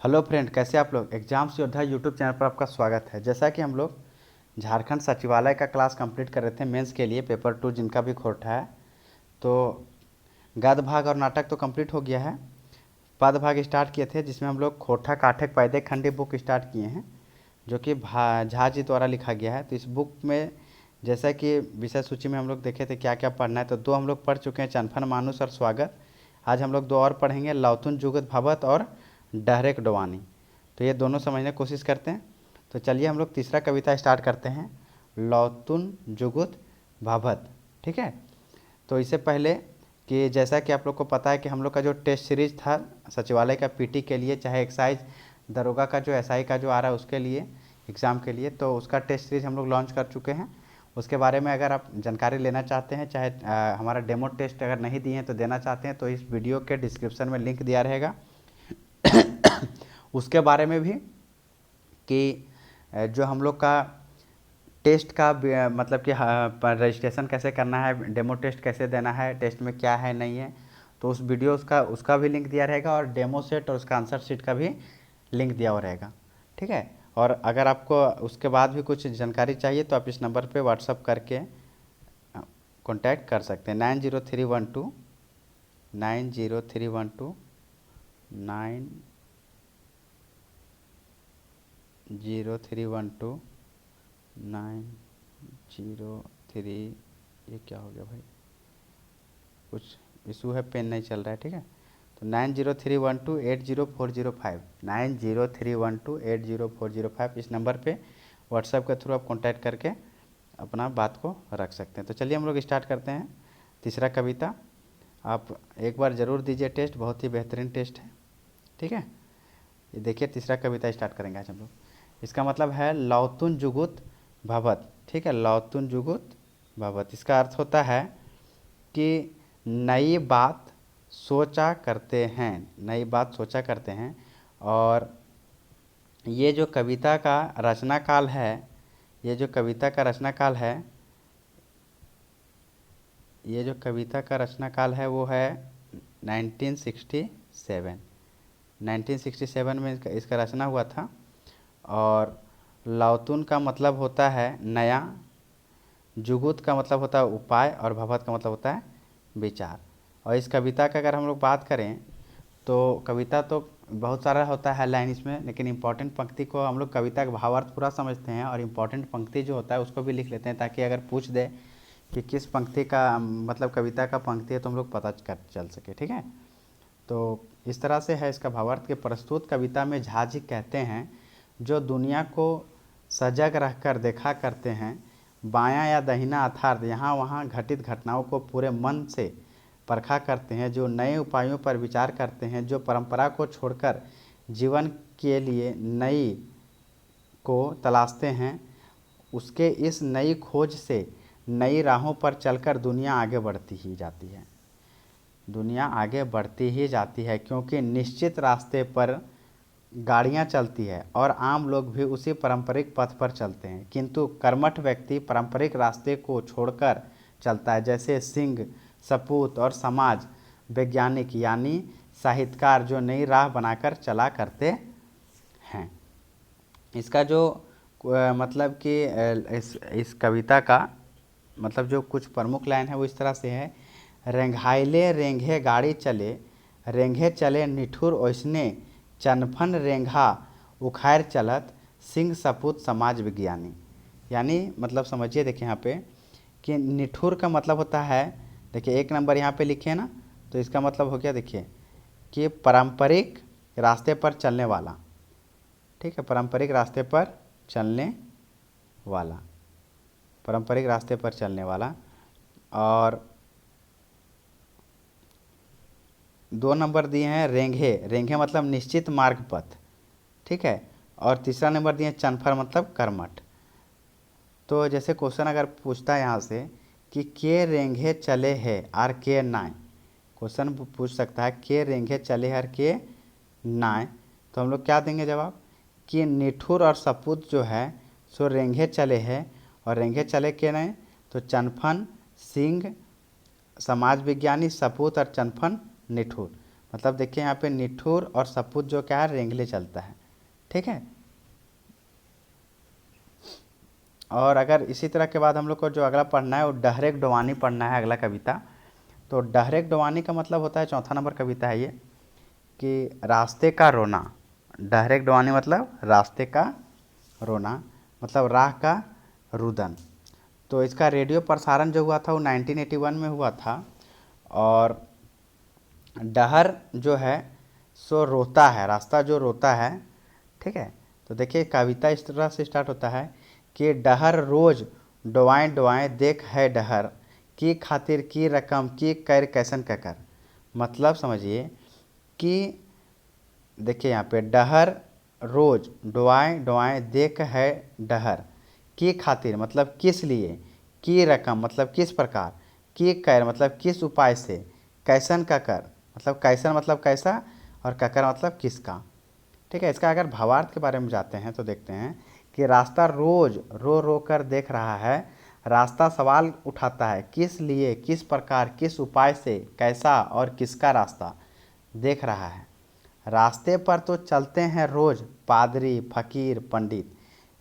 Hello friend, कैसे आप लोग। एग्जाम्स योद्धा यूट्यूब चैनल पर आपका स्वागत है। जैसा कि हम लोग झारखंड सचिवालय का क्लास कंप्लीट कर रहे थे मेंस के लिए पेपर 2 जिनका भी खोटा है, तो गद्य भाग और नाटक तो कंप्लीट हो गया है। पद भाग स्टार्ट किए थे जिसमें हम लोग खोटा काठक पैदे खंडी बुक स्टार्ट किए हैं, जो कि झा जी द्वारा लिखा गया है। तो इस बुक में जैसा कि विषय सूची में हम लोग देखे थे क्या क्या पढ़ना है, तो 2 हम लोग पढ़ चुके हैं, चनफन मानुस और स्वागत। आज हम लोग 2 और पढ़ेंगे, लौतुन जुगत भवत और डहरेक डोवानी। तो ये दोनों समझने की कोशिश करते हैं। तो चलिए हम लोग तीसरा कविता स्टार्ट करते हैं, लौतुन जुगुत भवत। ठीक है। तो इससे पहले कि जैसा कि आप लोग को पता है कि हम लोग का जो टेस्ट सीरीज था सचिवालय का पीटी के लिए, चाहे एक्साइज दरोगा का जो एसआई का जो आ रहा है उसके लिए एग्ज़ाम के लिए, तो उसका टेस्ट सीरीज हम लोग लॉन्च कर चुके हैं। उसके बारे में अगर आप जानकारी लेना चाहते हैं, चाहे हमारा डेमो टेस्ट अगर नहीं दिए हैं तो देना चाहते हैं, तो इस वीडियो के डिस्क्रिप्शन में लिंक दिया रहेगा। उसके बारे में भी कि जो हम लोग का टेस्ट का मतलब कि रजिस्ट्रेशन कैसे करना है, डेमो टेस्ट कैसे देना है, टेस्ट में क्या है नहीं है, तो उस वीडियो उसका भी लिंक दिया रहेगा, और डेमो सेट और उसका आंसर शीट का भी लिंक दिया हुआ रहेगा। ठीक है। और अगर आपको उसके बाद भी कुछ जानकारी चाहिए तो आप इस नंबर पे व्हाट्सअप करके कांटेक्ट कर सकते हैं, 9031290312 90312903। ये क्या हो गया भाई, कुछ इशू है, पेन नहीं चल रहा है। ठीक है। तो 9031280405, 9031280405 इस नंबर पे व्हाट्सएप के थ्रू आप कांटेक्ट करके अपना बात को रख सकते हैं। तो चलिए हम लोग स्टार्ट करते हैं तीसरा कविता। आप एक बार ज़रूर दीजिए टेस्ट, बहुत ही बेहतरीन टेस्ट है। ठीक है। ये देखिए तीसरा कविता स्टार्ट करेंगे आज हम लोग। इसका मतलब है लौतुन जुगुत भवत। ठीक है, लौतुन जुगुत भवत, इसका अर्थ होता है कि नई बात सोचा करते हैं, नई बात सोचा करते हैं। और ये जो कविता का रचना काल है, ये जो कविता का रचना काल है, ये जो कविता का रचना काल है वो है 1967। 1967 में इसका रचना हुआ था। और लौतुन का मतलब होता है नया, जुगुत का मतलब होता है उपाय, और भवत का मतलब होता है विचार। और इस कविता का अगर हम लोग बात करें तो कविता तो बहुत सारा होता है लाइन इसमें, लेकिन इम्पॉर्टेंट पंक्ति को हम लोग कविता का भावार्थ पूरा समझते हैं, और इम्पॉर्टेंट पंक्ति जो होता है उसको भी लिख लेते हैं, ताकि अगर पूछ दे कि किस पंक्ति का मतलब कविता का पंक्ति है तो हम लोग पता कर चल सके। ठीक है। तो इस तरह से है इसका भावार्थ के प्रस्तुत कविता में झा जी कहते हैं, जो दुनिया को सजग रहकर देखा करते हैं, बायां या दहिना अर्थात यहाँ वहाँ घटित घटनाओं को पूरे मन से परखा करते हैं, जो नए उपायों पर विचार करते हैं, जो परंपरा को छोड़कर जीवन के लिए नई को तलाशते हैं, उसके इस नई खोज से नई राहों पर चलकर दुनिया आगे बढ़ती ही जाती है। दुनिया आगे बढ़ती ही जाती है, क्योंकि निश्चित रास्ते पर गाड़ियां चलती है और आम लोग भी उसी पारंपरिक पथ पर चलते हैं, किंतु कर्मठ व्यक्ति पारंपरिक रास्ते को छोड़कर चलता है, जैसे सिंह, सपूत और समाज वैज्ञानिक यानी साहित्यकार, जो नई राह बनाकर चला करते हैं। इसका जो मतलब कि इस कविता का मतलब जो कुछ प्रमुख लाइन है वो इस तरह से है, रेंघाइले रेंघे गाड़ी चले, रेंघे चले निठुर ओसने, चनफन रेंघा उखाड़ चलत, सिंह सपूत समाज विज्ञानी। यानी मतलब समझिए, देखिए यहाँ पे कि निठुर का मतलब होता है, देखिए 1 नंबर यहाँ पे लिखे ना, तो इसका मतलब हो गया देखिए कि पारंपरिक रास्ते पर चलने वाला। ठीक है, पारंपरिक रास्ते पर चलने वाला, पारंपरिक रास्ते पर चलने वाला। और 2 नंबर दिए हैं रेंघे, रेंघे मतलब निश्चित मार्ग पथ। ठीक है। और तीसरा नंबर दिए चनफर मतलब कर्मठ। तो जैसे क्वेश्चन अगर पूछता है यहाँ से कि के रेंघे चले है आर के नाय, क्वेश्चन पूछ सकता है के रेंघे चले है और के नाय, तो हम लोग क्या देंगे जवाब कि निठुर और सपूत जो है सो रेंघे चले है, और रेंघे चले के नहीं, तो चनफन सिंह समाज विज्ञानी, सपूत और चनफन निठुर। मतलब देखिए यहाँ पे निठुर और सपूत जो क्या है रेंगले चलता है। ठीक है। और अगर इसी तरह के बाद हम लोग को जो अगला पढ़ना है वो डहरेक डोवानी पढ़ना है, अगला कविता। तो डहरेक डोवानी का मतलब होता है, चौथा नंबर कविता है ये, कि रास्ते का रोना। डहरेक डोवानी मतलब रास्ते का रोना, मतलब राह का रुदन। तो इसका रेडियो प्रसारण जो हुआ था वो 1981 में हुआ था। और डहर जो है सो रोता है, रास्ता जो रोता है। ठीक है। तो देखिए कविता इस तरह से स्टार्ट होता है कि डहर रोज डोवाएं डोवाएं देख है डहर, की खातिर की रकम की कर कैसन का कर। मतलब समझिए कि देखिए यहाँ पे डहर रोज डोवाएं डोवाएं देख है डहर, की खातिर मतलब किस लिए, की रकम मतलब किस प्रकार, की कर मतलब किस उपाय से, कैसन का कर मतलब कैसन मतलब कैसा, और ककर मतलब किसका। ठीक है। इसका अगर भावार्थ के बारे में जाते हैं तो देखते हैं कि रास्ता रोज रो रो कर देख रहा है। रास्ता सवाल उठाता है किस लिए, किस प्रकार, किस उपाय से, कैसा और किसका रास्ता देख रहा है। रास्ते पर तो चलते हैं रोज पादरी फकीर पंडित,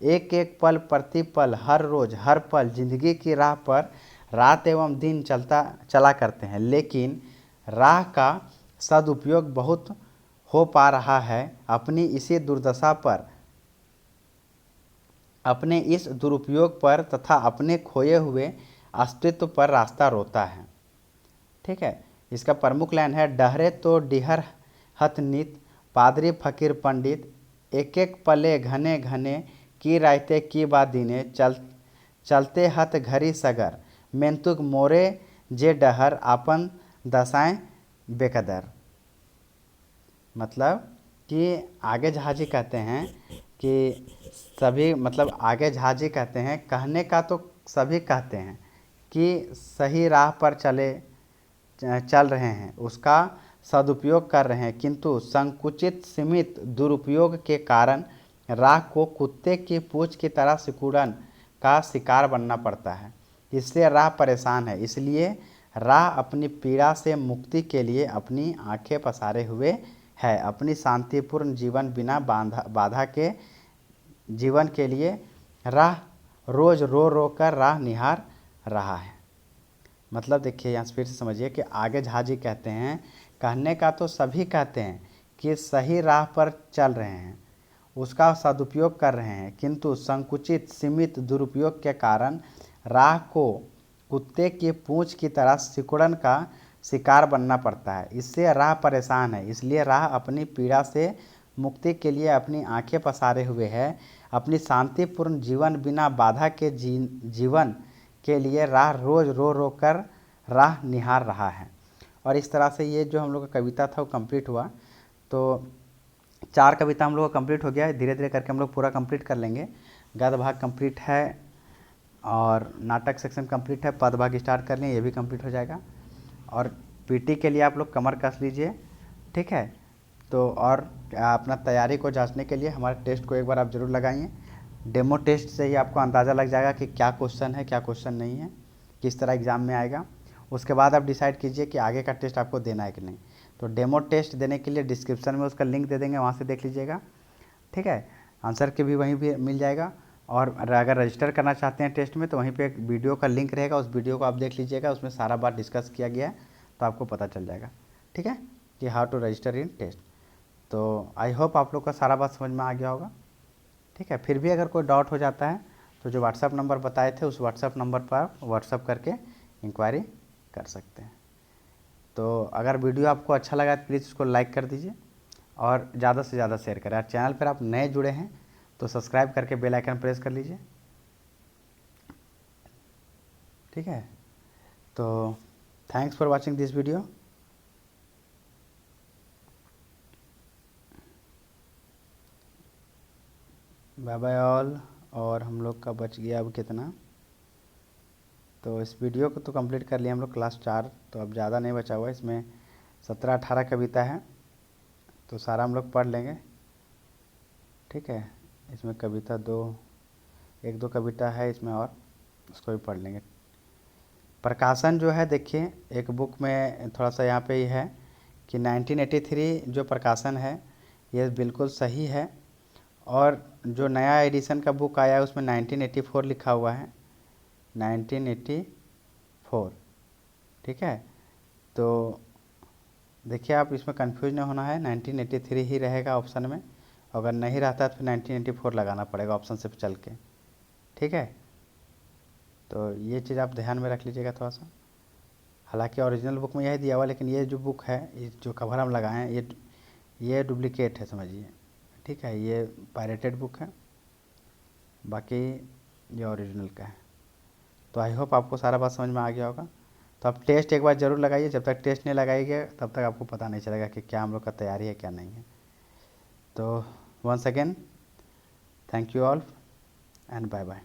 एक एक पल प्रति पल हर रोज हर पल जिंदगी की राह पर रात एवं दिन चला करते हैं, लेकिन राह का सदुपयोग बहुत हो पा रहा है। अपने इस दुरुपयोग पर तथा अपने खोए हुए अस्तित्व पर रास्ता रोता है। ठीक है। इसका प्रमुख लाइन है, डहरे तो डिहर हथ नित पादरी फकीर पंडित, एक एक पले घने घने की रायते की बा दीने चलते हथ घरी सगर, मेंतुक मोरे जे डहर आपन दशाएं बेकदर। मतलब कि आगे जहाजी कहते हैं कि सभी, मतलब आगे जहाजी कहते हैं, कहने का तो सभी कहते हैं कि सही राह पर चल रहे हैं, उसका सदुपयोग कर रहे हैं, किंतु संकुचित सीमित दुरुपयोग के कारण राह को कुत्ते की पूंछ की तरह सिकुड़न का शिकार बनना पड़ता है। इससे राह परेशान है, इसलिए राह अपनी पीड़ा से मुक्ति के लिए अपनी आंखें पसारे हुए है, अपनी शांतिपूर्ण जीवन बिना बाधा के जीवन के लिए राह रोज रो रो कर राह निहार रहा है। मतलब देखिए यहाँ से फिर से समझिए कि आगे जहाजी कहते हैं, कहने का तो सभी कहते हैं कि सही राह पर चल रहे हैं, उसका सदुपयोग कर रहे हैं, किंतु संकुचित सीमित दुरुपयोग के कारण राह को कुत्ते की पूंछ की तरह सिकुड़न का शिकार बनना पड़ता है। इससे राह परेशान है, इसलिए राह अपनी पीड़ा से मुक्ति के लिए अपनी आंखें पसारे हुए है, अपनी शांतिपूर्ण जीवन बिना बाधा के जीवन के लिए राह रोज रो रो कर राह निहार रहा है। और इस तरह से ये जो हम लोग का कविता था वो कंप्लीट हुआ। तो 4 कविता हम लोग का कंप्लीट हो गया है, धीरे धीरे करके हम लोग पूरा कंप्लीट कर लेंगे। गद्य भाग कंप्लीट है और नाटक सेक्शन कंप्लीट है, पद भाग स्टार्ट कर लें, ये भी कंप्लीट हो जाएगा। और पीटी के लिए आप लोग कमर कस लीजिए। ठीक है। तो और अपना तैयारी को जांचने के लिए हमारे टेस्ट को एक बार आप ज़रूर लगाइए। डेमो टेस्ट से ही आपको अंदाज़ा लग जाएगा कि क्या क्वेश्चन है क्या क्वेश्चन नहीं है, किस तरह एग्ज़ाम में आएगा। उसके बाद आप डिसाइड कीजिए कि आगे का टेस्ट आपको देना है कि नहीं। तो डेमो टेस्ट देने के लिए डिस्क्रिप्शन में उसका लिंक दे देंगे, वहाँ से देख लीजिएगा। ठीक है। आंसर के भी वहीं भी मिल जाएगा। और अगर रजिस्टर करना चाहते हैं टेस्ट में तो वहीं पे एक वीडियो का लिंक रहेगा, उस वीडियो को आप देख लीजिएगा, उसमें सारा बात डिस्कस किया गया है, तो आपको पता चल जाएगा। ठीक है, कि how to register in test. तो आई होप आप लोग का सारा बात समझ में आ गया होगा। ठीक है। फिर भी अगर कोई डाउट हो जाता है तो जो व्हाट्सअप नंबर बताए थे उस व्हाट्सअप नंबर पर आप व्हाट्सअप करके इंक्वायरी कर सकते हैं। तो अगर वीडियो आपको अच्छा लगा तो प्लीज़ उसको लाइक कर दीजिए और ज़्यादा से ज़्यादा शेयर करें। और चैनल पर आप नए जुड़े हैं तो सब्सक्राइब करके बेल आइकन प्रेस कर लीजिए। ठीक है। तो thanks for watching this video. Bye bye all. और हम लोग का बच गया अब कितना, तो इस वीडियो को तो कंप्लीट कर लिया हम लोग क्लास 4, तो अब ज़्यादा नहीं बचा हुआ, इसमें 17-18 कविता है, तो सारा हम लोग पढ़ लेंगे। ठीक है। इसमें कविता एक दो कविता है इसमें, और उसको भी पढ़ लेंगे। प्रकाशन जो है देखिए एक बुक में थोड़ा सा यहाँ पे ही है कि 1983 जो प्रकाशन है ये बिल्कुल सही है, और जो नया एडिशन का बुक आया है उसमें 1984 लिखा हुआ है, 1984। ठीक है, तो देखिए आप इसमें कंफ्यूज नहीं होना है, 1983 ही रहेगा ऑप्शन में। अगर नहीं रहता तो फिर 1984 लगाना पड़ेगा ऑप्शन से चल के। ठीक है, तो ये चीज़ आप ध्यान में रख लीजिएगा थोड़ा सा। हालांकि ओरिजिनल बुक में यही दिया हुआ, लेकिन ये जो बुक है, ये जो कवर हम लगाए हैं, ये डुप्लीकेट है समझिए। ठीक है, ये पायरेटेड बुक है, बाकी ये ओरिजिनल का है। तो आई होप आपको सारा बात समझ में आ गया होगा। तो आप टेस्ट एक बार ज़रूर लगाइए, जब तक टेस्ट नहीं लगाइए तब तक आपको पता नहीं चलेगा कि क्या हम लोग का तैयारी है क्या नहीं है। तो once again thank you all and bye bye.